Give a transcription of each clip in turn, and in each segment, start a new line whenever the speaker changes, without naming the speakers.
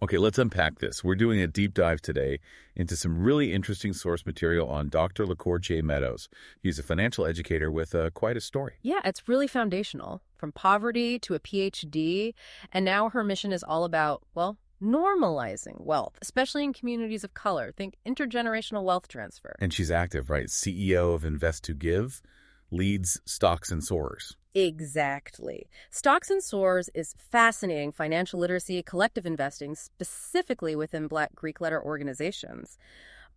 Okay, let's unpack this. We're doing a deep dive today into some really interesting source material on Dr. Laquore J. Meadows. He's a financial educator with quite a story.
Yeah, it's really foundational. From poverty to a Ph.D. And now her mission is all about, well, normalizing wealth, especially in communities of color. Think intergenerational wealth transfer.
And she's active, right? CEO of Invest to Give, leads Stocks and Sorors.
Exactly. Stocks and Sorors is fascinating financial literacy, collective investing, specifically within Black Greek letter organizations.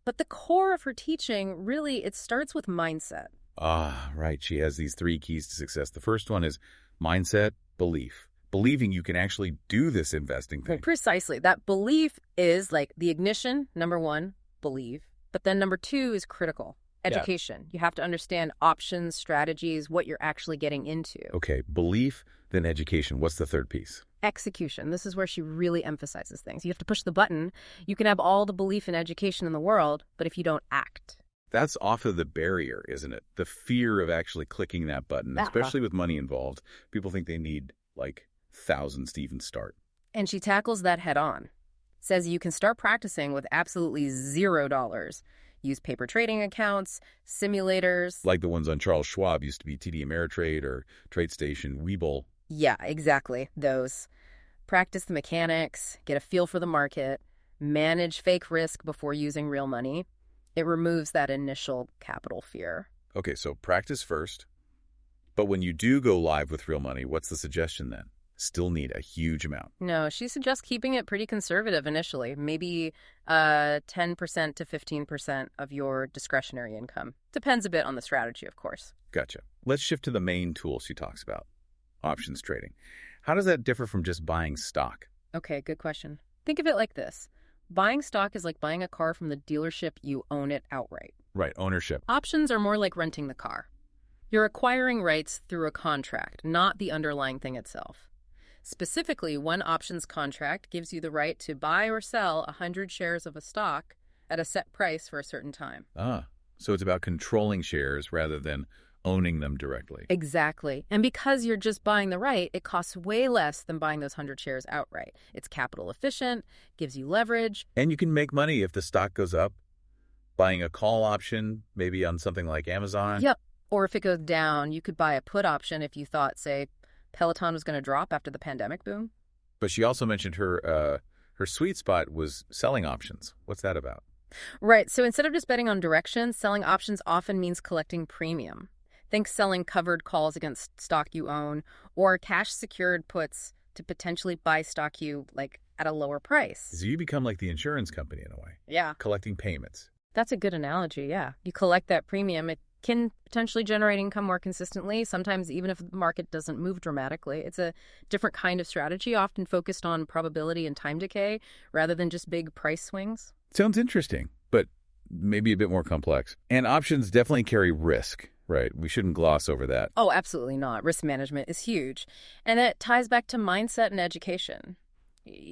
But the core of her teaching, really, it starts with mindset.
Ah, right. She has these 3 keys to success. The first one is mindset, belief. Believing you can actually do this investing thing.
Well, precisely. That belief is like the ignition, number 1, believe. But then number 2 is critical. Education. Yeah. You have to understand options, strategies, what you're actually getting into.
Okay, belief, then education. What's the third piece?
Execution. This is where she really emphasizes things. You have to push the button. You can have all the belief and education in the world, but if you don't act.
That's often the barrier, isn't it? The fear of actually clicking that button, especially with money involved. People think they need, like, thousands to even start.
And she tackles that head on. Says you can start practicing with absolutely $0. Use paper trading accounts, simulators.
Like the ones on Charles Schwab, used to be TD Ameritrade or TradeStation, Webull.
Yeah, exactly. Those. Practice the mechanics, get a feel for the market, manage fake risk before using real money. It removes that initial capital fear.
Okay, so practice first. But when you do go live with real money, what's the suggestion then? Still need a huge amount.
No, she suggests keeping it pretty conservative initially, maybe 10% to 15% of your discretionary income. Depends a bit on the strategy, of course.
Gotcha. Let's shift to the main tool she talks about, options trading. How does that differ from just buying stock?
Okay, good question. Think of it like this. Buying stock is like buying a car from the dealership. You own it outright.
Right, ownership.
Options are more like renting the car. You're acquiring rights through a contract, not the underlying thing itself. Specifically, one options contract gives you the right to buy or sell 100 shares of a stock at a set price for a certain time.
Ah, so it's about controlling shares rather than owning them directly.
Exactly. And because you're just buying the right, it costs way less than buying those 100 shares outright. It's capital efficient, gives you leverage.
And you can make money if the stock goes up. Buying a call option, maybe on something like Amazon.
Yep. Or if it goes down, you could buy a put option if you thought, say, Peloton was going to drop after the pandemic boom.
But she also mentioned her sweet spot was selling options. What's that about?
Right. So instead of just betting on direction, selling options often means collecting premium. Think selling covered calls against stock you own or cash secured puts to potentially buy stock you like at a lower price.
So you become like the insurance company in a way.
Yeah.
Collecting payments.
That's a good analogy, yeah. You collect that premium. It can potentially generate income more consistently, sometimes even if the market doesn't move dramatically. It's a different kind of strategy, often focused on probability and time decay rather than just big price swings.
Sounds interesting, but maybe a bit more complex. And options definitely carry risk, right? We shouldn't gloss over that.
Oh, absolutely not. Risk management is huge. And that ties back to mindset and education.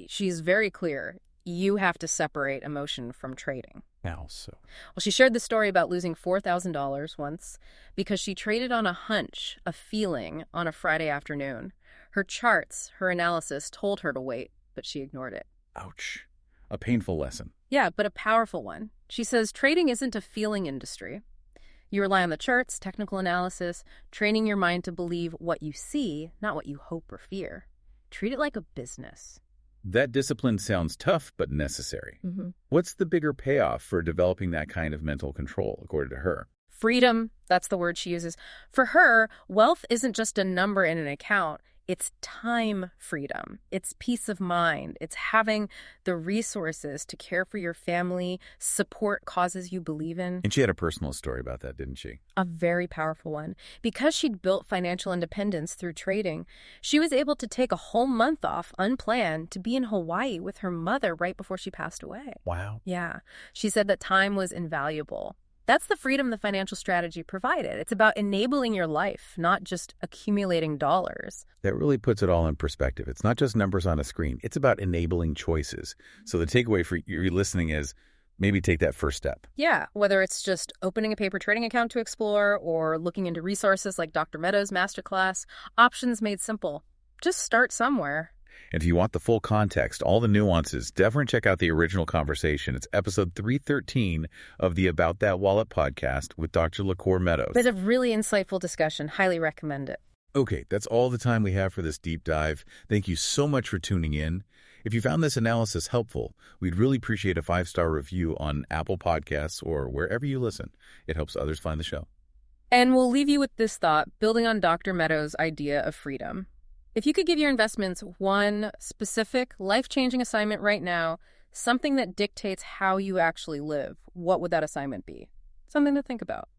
She's very clear. You have to separate emotion from trading.
How so?
Well, she shared the story about losing $4,000 once because she traded on a hunch, a feeling, on a Friday afternoon. Her charts, her analysis told her to wait, but she ignored it.
Ouch. A painful lesson.
Yeah, but a powerful one. She says trading isn't a feeling industry. You rely on the charts, technical analysis, training your mind to believe what you see, not what you hope or fear. Treat it like a business.
That discipline sounds tough, but necessary.
Mm-hmm.
What's the bigger payoff for developing that kind of mental control, according to her?
Freedom, that's the word she uses. For her, wealth isn't just a number in an account. It's time freedom. It's peace of mind. It's having the resources to care for your family, support causes you believe in.
And she had a personal story about that, didn't she?
A very powerful one. Because she'd built financial independence through trading, she was able to take a whole month off unplanned to be in Hawaii with her mother right before she passed away.
Wow.
Yeah. She said that time was invaluable. That's the freedom the financial strategy provided. It's about enabling your life, not just accumulating dollars.
That really puts it all in perspective. It's not just numbers on a screen. It's about enabling choices. So the takeaway for you listening is maybe take that first step.
Yeah, whether it's just opening a paper trading account to explore or looking into resources like Dr. Meadows' masterclass, options made simple. Just start somewhere.
And if you want the full context, all the nuances, definitely check out the original conversation. It's episode 313 of the About That Wallet podcast with Dr. Laquore Meadows.
It's a really insightful discussion. Highly recommend it.
Okay, that's all the time we have for this deep dive. Thank you so much for tuning in. If you found this analysis helpful, we'd really appreciate a 5-star review on Apple Podcasts or wherever you listen. It helps others find the show.
And we'll leave you with this thought, building on Dr. Meadows' idea of freedom. If you could give your investments one specific, life-changing assignment right now, something that dictates how you actually live, what would that assignment be? Something to think about.